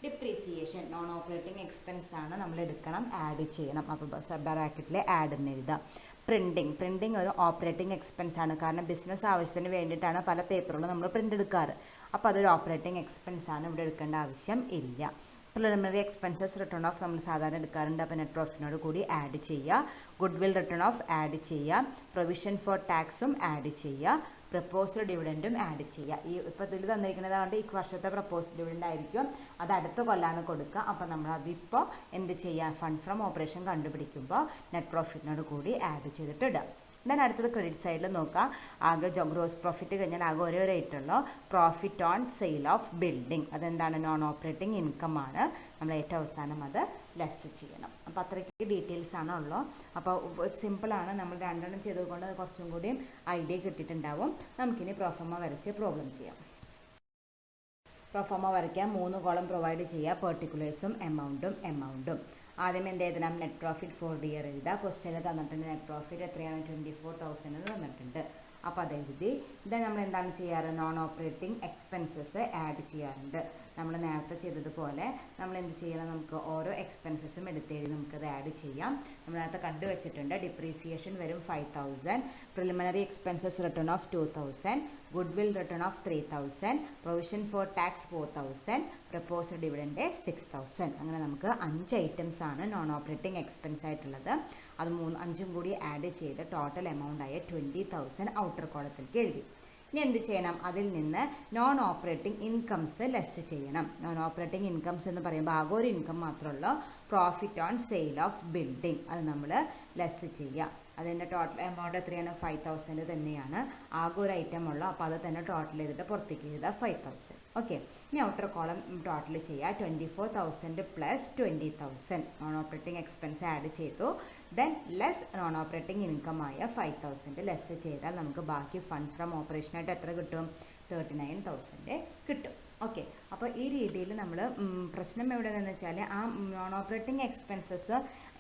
A: ഡിപ്രീസിയേഷൻ നോൺ ഓപ്പറേറ്റിംഗ് എക്സ്പെൻസ് ആണ് നമ്മൾ എടുക്കണം, ആഡ് ചെയ്യണം. അപ്പോൾ ബ്രാക്കറ്റിൽ ആഡ് എന്ന് എഴുതാം. പ്രിൻറ്റിങ് ഒരു ഓപ്പറേറ്റിംഗ് എക്സ്പെൻസ് ആണ്, കാരണം ബിസിനസ് ആവശ്യത്തിന് വേണ്ടിയിട്ടാണ് പല പേപ്പറുകളും നമ്മൾ പ്രിൻ്റ് എടുക്കാറ്. അപ്പോൾ അതൊരു ഓപ്പറേറ്റിംഗ് എക്സ്പെൻസ് ആണ്, ഇവിടെ എടുക്കേണ്ട ആവശ്യം ഇല്ല. പ്രിലിമിനറി എക്സ്പെൻസസ് റിട്ടേൺ ഓഫ് നമ്മൾ സാധാരണ എടുക്കാറുണ്ട്, അപ്പോൾ നെറ്റ് പ്രോഫിറ്റിനോട് കൂടി ആഡ് ചെയ്യുക. Good will return off add ചെയ്യുക. പ്രൊവിഷൻ ഫോർ ടാക്സും ആഡ് ചെയ്യുക. പ്രപ്പോസ്ഡ് ഡിവിഡൻറ്റും ആഡ് ചെയ്യുക. ഈ ഇപ്പോൾ ഇതിൽ തന്നിരിക്കുന്നത് കൊണ്ട് ഈ വർഷത്തെ പ്രപ്പോസ്ഡ് ഡിവിഡൻറ്റ് ആയിരിക്കും, അത് അടുത്ത കൊല്ലാണ് കൊടുക്കുക. അപ്പോൾ നമ്മൾ അതിപ്പോൾ എന്ത് ചെയ്യുക, ഫണ്ട് ഫ്രം ഓപ്പറേഷൻ കണ്ടുപിടിക്കുമ്പോൾ നെറ്റ് പ്രോഫിറ്റിനോട് കൂടി ആഡ് ചെയ്തിട്ട് ഇടുക. ദെൻ അടുത്തത് ക്രെഡിറ്റ് സൈഡിൽ നോക്കാം. ആകെ ഗ്രോസ് പ്രോഫിറ്റ് കഴിഞ്ഞാൽ ആകെ ഒരേ റേറ്റ് ഉള്ളൂ, profit on sale of building. അതെന്താണ്, നോൺ ഓപ്പറേറ്റിംഗ് ഇൻകം ആണ്, നമ്മൾ ഏറ്റവും അവസാനം അത് ലെസ് ചെയ്യണം. അപ്പോൾ അത്രയ്ക്ക് ഡീറ്റെയിൽസ് ആണ് ഉള്ളൂ. അപ്പോൾ സിമ്പിളാണ്, നമ്മൾ രണ്ടെണ്ണം ചെയ്തുകൊണ്ട് കുറച്ചും കൂടിയും ഐഡിയ കിട്ടിയിട്ടുണ്ടാവും. നമുക്കിനി പ്രൊഫോമ വരച്ച് പ്രോബ്ലം ചെയ്യാം. പ്രൊഫോമ വരയ്ക്കാം, 3 കോളം പ്രൊവൈഡ് ചെയ്യുക, പെർട്ടിക്കുലേഴ്സും എമൗണ്ടും. ആദ്യം എന്ത് എഴുതണം, net profit for the year എഴുതുക. ക്വസ്റ്റ്യനിൽ തന്നിട്ടുണ്ട് നെറ്റ് പ്രോഫിറ്റ് എത്രയാണ്, 24,000 എന്ന് തന്നിട്ടുണ്ട്. അപ്പോൾ അതെഴുതി. ദെൻ നമ്മൾ എന്താണ് ചെയ്യാറ്, നോൺ ഓപ്പറേറ്റിംഗ് എക്സ്പെൻസസ് ആഡ് ചെയ്യാറുണ്ട്. നമ്മൾ നേരത്തെ ചെയ്തതുപോലെ നമ്മൾ എന്ത് ചെയ്യണം, നമുക്ക് ഓരോ എക്സ്പെൻസസും എടുത്തെഴുതി നമുക്കത് ആഡ് ചെയ്യാം. നമ്മൾ നേരത്തെ കണ്ടുവച്ചിട്ടുണ്ട്. ഡിപ്രീസിയേഷൻ വരും 5000, preliminary expenses written of 2000, goodwill written of 3000, provision for tax 4000, proposed dividend 6000. അങ്ങനെ നമുക്ക് 5 ഐറ്റംസ് ആണ് നോൺ ഓപ്പറേറ്റിംഗ് എക്സ്പെൻസ് ആയിട്ടുള്ളത്. അത് 5ഉം കൂടി ആഡ് ചെയ്ത് ടോട്ടൽ എമൗണ്ട് ആയ 20,000 ഔട്ടർ കോളത്തിലേക്ക് എഴുതി. ഇനി എന്ത് ചെയ്യണം, അതിൽ നിന്ന് നോൺ ഓപ്പറേറ്റിംഗ് ഇൻകംസ് ലെസ് ചെയ്യണം. നോൺ ഓപ്പറേറ്റിംഗ് ഇൻകംസ് എന്ന് പറയുമ്പോൾ ആകെ ഒരു ഇൻകം മാത്രമല്ല, profit on sale of building, അത് നമ്മൾ ലെസ് ചെയ്യുക. അതിൻ്റെ ടോട്ടൽ എമൗണ്ട് എത്രയാണ്, 5000 തന്നെയാണ്. ആകെ ഒരു ഐറ്റം ഉള്ളൂ, അപ്പോൾ അത് തന്നെ ടോട്ടൽ ചെയ്തിട്ട് പുറത്തേക്ക് എഴുതുക 5000. ഓക്കെ, ഇനി ഔട്ടർ കോളം ടോട്ടൽ ചെയ്യുക. 24,000 plus 20,000 non operating expense add ചെയ്തു. Then less non operating income ആയ 5,000 ലെസ് ചെയ്താൽ നമുക്ക് ബാക്കി ഫണ്ട് ഫ്രം ഓപ്പറേഷനായിട്ട് എത്ര കിട്ടും, 39,000 കിട്ടും. ഓക്കെ, അപ്പോൾ ഈ രീതിയിൽ നമ്മൾ പ്രശ്നം എവിടെയെന്ന് വെച്ചാൽ ആ നോൺ ഓപ്പറേറ്റിംഗ് എക്സ്പെൻസസ്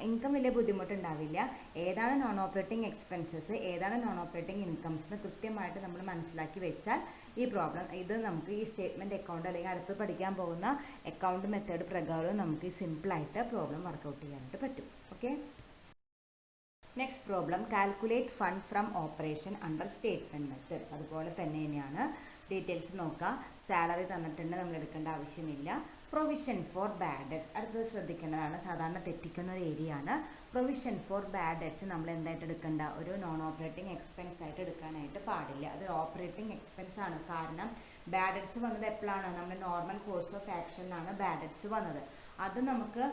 A: ഇൻകം വലിയ ബുദ്ധിമുട്ടുണ്ടാവില്ല. ഏതാണ് നോൺ ഓപ്പറേറ്റിംഗ് എക്സ്പെൻസസ്, ഏതാണ് നോൺ ഓപ്പറേറ്റിംഗ് ഇൻകംസ് എന്ന് കൃത്യമായിട്ട് നമ്മൾ മനസ്സിലാക്കി വെച്ചാൽ ഈ പ്രോബ്ലം ഇത് നമുക്ക് ഈ സ്റ്റേറ്റ്മെൻറ്റ് അക്കൗണ്ട് അല്ലെങ്കിൽ അടുത്ത് പഠിക്കാൻ പോകുന്ന അക്കൗണ്ട് മെത്തേഡ് പ്രകാരം നമുക്ക് സിമ്പിളായിട്ട് പ്രോബ്ലം വർക്കൗട്ട് ചെയ്യാനായിട്ട് പറ്റും. Okay, next problem, calculate fund from operation under statement method. അതുപോലെ തന്നെ തന്നെയാണ്, ഡീറ്റെയിൽസ് നോക്കുക. സാലറി തന്നിട്ടുണ്ട്, നമ്മൾ എടുക്കേണ്ട ആവശ്യമില്ല. പ്രൊവിഷൻ ഫോർ ബാഡ് ഡെറ്റ്സ് അടുത്തത് ശ്രദ്ധിക്കേണ്ടതാണ്, സാധാരണ തെറ്റിക്കുന്ന ഒരു ഏരിയ ആണ്. പ്രൊവിഷൻ ഫോർ ബാഡ് ഡെറ്റ്സ് നമ്മൾ എന്തായിട്ട് എടുക്കേണ്ട, ഒരു നോൺ ഓപ്പറേറ്റിംഗ് എക്സ്പെൻസ് ആയിട്ട് എടുക്കാനായിട്ട് പാടില്ല. അത് ഓപ്പറേറ്റിംഗ് എക്സ്പെൻസ് ആണ്. കാരണം ബാഡ് ഡെറ്റ്സ് വന്നത് എപ്പോഴാണ്, നമ്മുടെ നോർമൽ കോഴ്സ് ഓഫ് ആക്ഷനിലാണ് ബാഡ് ഡെറ്റ്സ് വന്നത്. അത് നമുക്ക്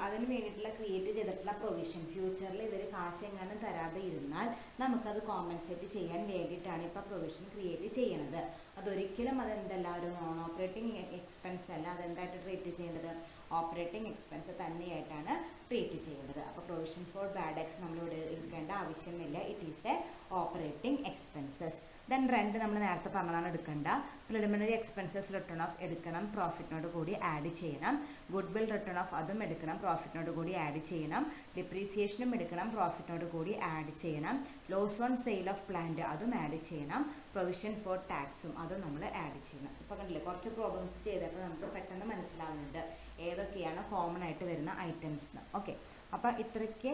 A: അതിന് വേണ്ടിയിട്ടുള്ള ക്രിയേറ്റ് ചെയ്തിട്ടുള്ള പ്രൊവിഷൻ, ഫ്യൂച്ചറിൽ ഇവർ കാശ് എങ്ങാനും തരാതെ ഇരുന്നാൽ നമുക്കത് കോമ്പൻസേറ്റ് ചെയ്യാൻ വേണ്ടിയിട്ടാണ് ഇപ്പോൾ പ്രൊവിഷൻ ക്രിയേറ്റ് ചെയ്യണത്. അതൊരിക്കലും അതെന്തല്ല, ഒരു നോൺ ഓപ്പറേറ്റിംഗ് എക്സ്പെൻസ് അല്ല. അതെന്തായിട്ട് ട്രീറ്റ് ചെയ്യേണ്ടത്, ഓപ്പറേറ്റിംഗ് എക്സ്പെൻസ് തന്നെയായിട്ടാണ് ട്രീറ്റ് ചെയ്യേണ്ടത്. അപ്പോൾ പ്രൊവിഷൻ ഫോർ ബാഡ് ഡെറ്റ്സ് നമ്മളിവിടെ എടുക്കേണ്ട ആവശ്യമില്ല. It is A operating expenses. Then rent നമ്മൾ നേരത്തെ പറഞ്ഞതാണ് എടുക്കേണ്ട. പ്രിലിമിനറി എക്സ്പെൻസസ് റിട്ടേൺ ഓഫ് എടുക്കണം, പ്രോഫിറ്റിനോട് കൂടി ആഡ് ചെയ്യണം. ഗുഡ്വിൽ റിട്ടേൺ ഓഫ് അതും എടുക്കണം, പ്രോഫിറ്റിനോട് കൂടി ആഡ് ചെയ്യണം. ഡിപ്രീസിയേഷനും എടുക്കണം, പ്രോഫിറ്റിനോട് കൂടി ആഡ് ചെയ്യണം. Loss on sale of plant അതും ആഡ് ചെയ്യണം. പ്രൊവിഷൻ ഫോർ ടാക്സും അതും നമ്മൾ ആഡ് ചെയ്യണം. ഇപ്പോൾ കണ്ടില്ലേ, കുറച്ച് പ്രോബ്ലംസ് ചെയ്തപ്പോൾ നമുക്ക് പെട്ടെന്ന് മനസ്സിലാവുന്നുണ്ട് ഏതൊക്കെയാണ് കോമൺ ആയിട്ട് വരുന്ന ഐറ്റംസ് എന്ന്. ഓക്കെ, അപ്പോൾ ഇത്രയ്ക്ക്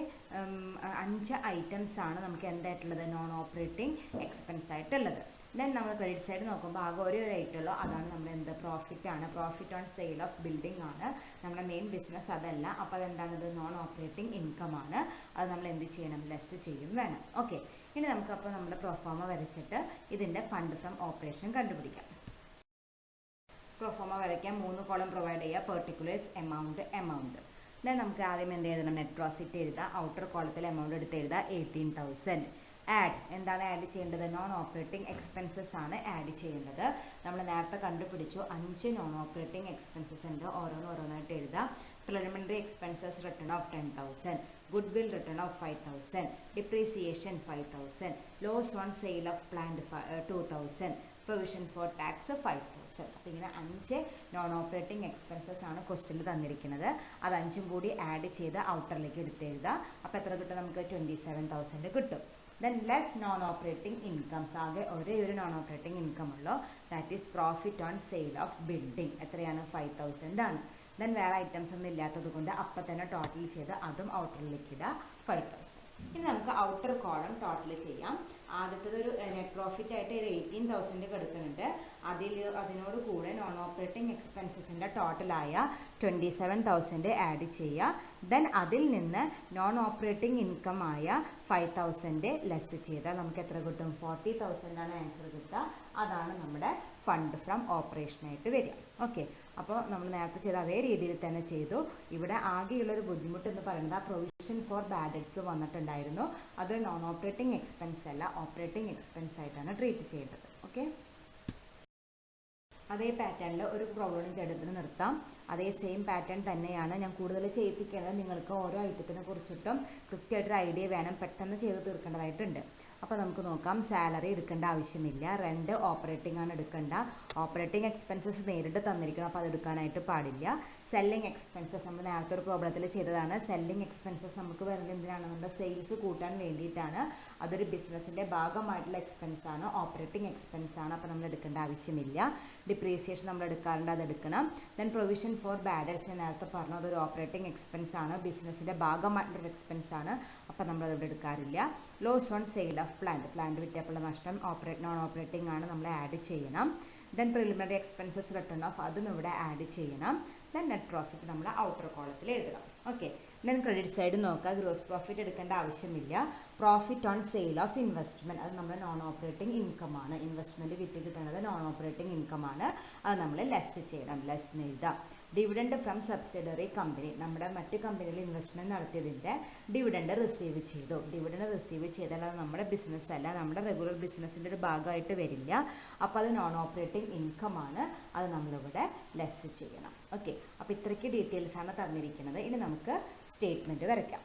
A: 5 ഐറ്റംസ് ആണ് നമുക്ക് എന്തായിട്ടുള്ളത്, നോൺ ഓപ്പറേറ്റിംഗ് എക്സ്പെൻസ് ആയിട്ടുള്ളത്. ദെൻ നമ്മൾ ക്രെഡിറ്റ് സൈഡ് നോക്കുമ്പോൾ ആകെ ഒരു ഐറ്റം ഉള്ളൂ, അതാണ് നമ്മൾ എന്ത്, പ്രോഫിറ്റ് ആണ്. Profit on sale of building ആണ് നമ്മുടെ മെയിൻ ബിസിനസ്, അതല്ല. അപ്പോൾ അതെന്താണിത്, നോൺ ഓപ്പറേറ്റിംഗ് ഇൻകം ആണ്. അത് നമ്മൾ എന്ത് ചെയ്യണം, ലെസ് ചെയ്യും വേണം. ഓക്കെ, ഇനി നമുക്കപ്പോൾ നമ്മുടെ പ്രൊഫോമ വരച്ചിട്ട് ഇതിൻ്റെ ഫണ്ട് ഫ്രം ഓപ്പറേഷൻ കണ്ടുപിടിക്കാം. പ്രൊഫോമ വരയ്ക്കാൻ 3 കോളം പ്രൊവൈഡ് ചെയ്യുക, പെർട്ടിക്കുലേഴ്സ്, എമൗണ്ട്. ദെൻ നമുക്ക് ആദ്യം എന്ത് എഴുതണം, നെറ്റ് പ്രോഫിറ്റ് എഴുതുക. ഔട്ടർ കോളത്തിൽ എമൗണ്ട് എടുത്ത് എഴുതുക 18,000. ആഡ്, എന്താണ് ആഡ് ചെയ്യേണ്ടത്, നോൺ ഓപ്പറേറ്റിംഗ് എക്സ്പെൻസസ് ആണ് ആഡ് ചെയ്യേണ്ടത്. നമ്മൾ നേരത്തെ കണ്ടുപിടിച്ചു 5 നോൺ ഓപ്പറേറ്റിംഗ് എക്സ്പെൻസസ് ഉണ്ട്, ഓരോന്നായിട്ട് എഴുതുക. Preliminary expenses written off 10,000, goodwill written off 5,000, depreciation 5,000, loss on sale of plant 2,000, provision for tax 5,000. അപ്പോൾ ഇങ്ങനെ 5 നോൺ ഓപ്പറേറ്റിംഗ് എക്സ്പെൻസസ് ആണ് ക്വസ്റ്റ്യനിൽ തന്നിരിക്കുന്നത്. അത് 5ഉം കൂടി ആഡ് ചെയ്ത് ഔട്ടറിലേക്ക് എടുത്തെഴുതുക. അപ്പോൾ എത്ര കിട്ടും, നമുക്ക് 27,000 കിട്ടും. Then less non operating incomes, ആകെ ഒരേ ഒരു നോൺ ഓപ്പറേറ്റിംഗ് ഇൻകം ഉള്ളൂ, that is profit on sale of building. എത്രയാണ്, 5,000 ആണ്. ദെൻ വേറെ ഐറ്റംസ് ഒന്നും ഇല്ലാത്തത് കൊണ്ട് അപ്പം തന്നെ ടോട്ടൽ ചെയ്ത് അതും ഔട്ടറിലേക്ക് ഇടുക 5,000. ഇനി നമുക്ക് ഔട്ടർ കോളം ടോട്ടൽ ചെയ്യാം. ആദ്യത്തത് ഒരു നെറ്റ് പ്രോഫിറ്റ് ആയിട്ട് ഒരു 18,000 കിടക്കുന്നുണ്ട്. അതിനോട് കൂടെ നോൺ ഓപ്പറേറ്റിംഗ് എക്സ്പെൻസസിൻ്റെ ടോട്ടലായ 27,000 ആഡ് ചെയ്യുക. ദെൻ അതിൽ നിന്ന് നോൺ ഓപ്പറേറ്റിംഗ് ഇൻകം ആയ 5,000 ലെസ് ചെയ്താൽ നമുക്ക് എത്ര കിട്ടും, 40,000 ആണ് ആൻസർ കിട്ടുക. അതാണ് നമ്മുടെ ഫണ്ട് ഫ്രം ഓപ്പറേഷനായിട്ട് വരിക. ഓക്കെ, അപ്പോൾ നമ്മൾ നേരത്തെ ചെയ്ത അതേ രീതിയിൽ തന്നെ ചെയ്തു. ഇവിടെ ആകെയുള്ളൊരു ബുദ്ധിമുട്ട് എന്ന് പറയുന്നത് ആ പ്രൊവിഷൻ ഫോർ ബാഡ് ഡെറ്റ്സ് വന്നിട്ടുണ്ടായിരുന്നു. അത് നോൺ ഓപ്പറേറ്റിംഗ് എക്സ്പെൻസ് അല്ല, ഓപ്പറേറ്റിംഗ് എക്സ്പെൻസ് ആയിട്ടാണ് ട്രീറ്റ് ചെയ്യേണ്ടത്. ഓക്കെ, അതേ പാറ്റേണിൽ ഒരു പ്രോബ്ലം ചെയ്തിട്ട് നിർത്താം. അതേ സെയിം പാറ്റേൺ തന്നെയാണ് ഞാൻ കൂടുതൽ ചെയ്യിപ്പിക്കുന്നത്. നിങ്ങൾക്ക് ഓരോ ഐറ്റത്തിനെ കുറിച്ചിട്ടും കൃത്യമായിട്ടൊരു ഐഡിയ വേണം, പെട്ടെന്ന് ചെയ്ത് തീർക്കേണ്ടതായിട്ടുണ്ട്. അപ്പോൾ നമുക്ക് നോക്കാം. സാലറി എടുക്കേണ്ട ആവശ്യമില്ല. റെൻ്റ് ഓപ്പറേറ്റിംഗ് ആണ് എടുക്കേണ്ട. ഓപ്പറേറ്റിംഗ് എക്സ്പെൻസസ് നേരിട്ട് തന്നിരിക്കണം, അപ്പോൾ അത് എടുക്കാനായിട്ട് പാടില്ല. സെല്ലിംഗ് എക്സ്പെൻസസ് നമ്മൾ നേരത്തെ ഒരു പ്രോബ്ലത്തിൽ ചെയ്തതാണ്. സെല്ലിംഗ് എക്സ്പെൻസസ് നമുക്ക് വരുന്നത് എന്തിനാണ്? നമ്മുടെ സെയിൽസ് കൂട്ടാൻ വേണ്ടിയിട്ടാണ്. അതൊരു ബിസിനസ്സിൻ്റെ ഭാഗമായിട്ടുള്ള എക്സ്പെൻസ് ആണ്, ഓപ്പറേറ്റിംഗ് എക്സ്പെൻസ് ആണ്, അപ്പോൾ നമ്മൾ എടുക്കേണ്ട ആവശ്യമില്ല. ഡിപ്രീസിയേഷൻ നമ്മൾ എടുക്കാറുണ്ട്, അത് എടുക്കണം. Then provision four bad debts ഞാൻ നേരത്തെ പറഞ്ഞു, അതൊരു ഓപ്പറേറ്റിംഗ് എക്സ്പെൻസ് ആണ്, ബിസിനസ്സിൻ്റെ ഭാഗമായിട്ടുള്ളൊരു എക്സ്പെൻസ് ആണ്, അപ്പോൾ നമ്മളതിവിടെ എടുക്കാറില്ല. Loss on sale of plant വിറ്റപ്പോൾ നഷ്ടം നോൺ ഓപ്പറേറ്റിംഗ് ആണ്, നമ്മൾ ആഡ് ചെയ്യണം. Then preliminary expenses written off അതും ഇവിടെ ആഡ് ചെയ്യണം. ദെൻ നെറ്റ് പ്രോഫിറ്റ് നമ്മൾ ഔട്ടർ കോളത്തിൽ എഴുതണം. ഓക്കെ. ദെൻ ക്രെഡിറ്റ് സൈഡ് നോക്കുക. ഗ്രോസ് പ്രോഫിറ്റ് എടുക്കേണ്ട ആവശ്യമില്ല. Profit on sale of investment അത് നമ്മുടെ നോൺ ഓപ്പറേറ്റിംഗ് ഇൻകം ആണ്. ഇൻവെസ്റ്റ്മെൻറ്റ് വിറ്റ് കിട്ടുന്നത് നോൺ ഓപ്പറേറ്റിംഗ് ഇൻകം ആണ്, അത് നമ്മൾ ലെസ് ചെയ്യണം. ലെസ് എന്ന് എഴുതാം. ഡിവിഡൻഡ് ഫ്രം സബ്സിഡറി കമ്പനി നമ്മുടെ മറ്റ് കമ്പനിയിൽ ഇൻവെസ്റ്റ്മെൻറ്റ് നടത്തിയതിൻ്റെ ഡിവിഡൻഡ് റിസീവ് ചെയ്തു. ഡിവിഡൻഡ് റിസീവ് ചെയ്താൽ അത് നമ്മുടെ ബിസിനസ് അല്ല, നമ്മുടെ റെഗുലർ ബിസിനസ്സിൻ്റെ ഒരു ഭാഗമായിട്ട് വരില്ല, അപ്പോൾ അത് നോൺ ഓപ്പറേറ്റിംഗ് ഇൻകം ആണ്, അത് നമ്മളിവിടെ ലെസ് ചെയ്യണം. ഓക്കെ. അപ്പോൾ ഇത്രയ്ക്ക് ഡീറ്റെയിൽസാണ് തന്നിരിക്കുന്നത്. ഇനി നമുക്ക് സ്റ്റേറ്റ്മെൻറ്റ് വരയ്ക്കാം.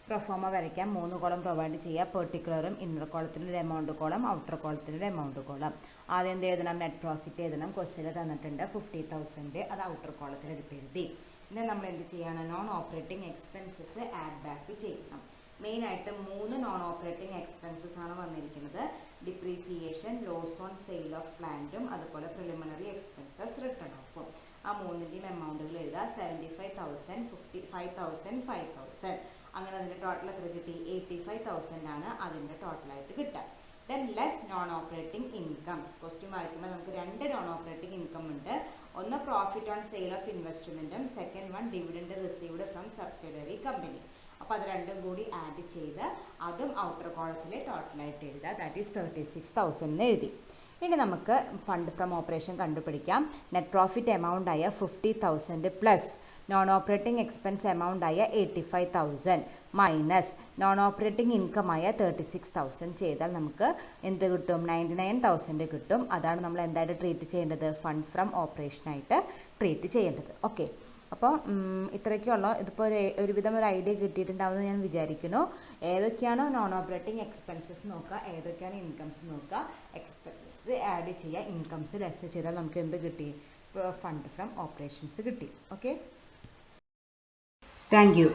A: പ്രൊഫോമ വരയ്ക്കാം. 3 കോളം പ്രൊവൈഡ് ചെയ്യുക. പെർട്ടിക്കുലറും ഇന്നർ കോളത്തിനൊരു എമൗണ്ട് കോളം, ഔട്ടർ കോളത്തിനൊരു എമൗണ്ട് കോളം. ആദ്യം എന്ത് എഴുതണം? നെറ്റ് പ്രോഫിറ്റ് എഴുതണം. ക്വസ്റ്റ്യൻ തന്നിട്ടുണ്ട് 50,000, അത് ഔട്ടർ കോളത്തിൽ എടുത്തെഴുതി. പിന്നെ നമ്മൾ എന്ത് ചെയ്യണം? Non operating expenses add back ചെയ്യണം. മെയിനായിട്ട് 3 നോൺ ഓപ്പറേറ്റിംഗ് എക്സ്പെൻസസ് ആണ് വന്നിരിക്കുന്നത്. Depreciation, loss on sale of പ്ലാന്റും അതുപോലെ പ്രിലിമിനറി എക്സ്പെൻസസ് റിട്ടേൺ ഓഫും. ആ 3ൻ്റെയും എമൗണ്ടുകൾ എഴുതുക. 75,000, 55,000, 5,000. അങ്ങനെ അതിൻ്റെ ടോട്ടൽ എത്ര കിട്ടി? 85,000 ആണ് അതിൻ്റെ ടോട്ടലായിട്ട് കിട്ടുക. Then less non operating incomes. Question വായിക്കുമ്പോൾ നമുക്ക് 2 നോൺ ഓപ്പറേറ്റിംഗ് ഇൻകം ഉണ്ട്. ഒന്ന് പ്രോഫിറ്റ് ഓൺ സെയിൽ ഓഫ് ഇൻവെസ്റ്റ്മെൻറ്റും second one dividend received from subsidiary company. അപ്പോൾ അത് രണ്ടും കൂടി ആഡ് ചെയ്ത് അതും ഔട്ടർ കോളത്തിൽ ടോട്ടലായിട്ട് എഴുതുക. ദാറ്റ് ഈസ് 36,000 എന്ന് എഴുതി. ഇനി നമുക്ക് ഫണ്ട് ഫ്രം ഓപ്പറേഷൻ കണ്ടുപിടിക്കാം. നെറ്റ് പ്രോഫിറ്റ് എമൗണ്ട് ആയ 50,000 plus non operating expense amount ആയ 85,000 മൈനസ് നോൺ ഓപ്പറേറ്റിംഗ് ഇൻകം ആയ 36,000 ചെയ്താൽ നമുക്ക് എന്ത് കിട്ടും? 99,000 കിട്ടും. അതാണ് നമ്മൾ എന്തായിട്ട് ട്രീറ്റ് ചെയ്യേണ്ടത്? ഫണ്ട് ഫ്രം ഓപ്പറേഷനായിട്ട് ട്രീറ്റ് ചെയ്യേണ്ടത്. ഓക്കെ. അപ്പോൾ ഇത്രയൊക്കെയുള്ള ഇതിപ്പോൾ ഒരുവിധം ഒരു ഐഡിയ കിട്ടിയിട്ടുണ്ടാവുമെന്ന് ഞാൻ വിചാരിക്കുന്നു. ഏതൊക്കെയാണ് നോൺ ഓപ്പറേറ്റിംഗ് എക്സ്പെൻസസ് നോക്കുക, ഏതൊക്കെയാണ് ഇൻകംസ് നോക്കുക. എക്സ്പെൻസസ് ആഡ് ചെയ്യുക, ഇൻകംസ് ലെസ് ചെയ്താൽ നമുക്ക് എന്ത് കിട്ടി? ഫണ്ട് ഫ്രം ഓപ്പറേഷൻസ് കിട്ടി. ഓക്കെ. Thank you.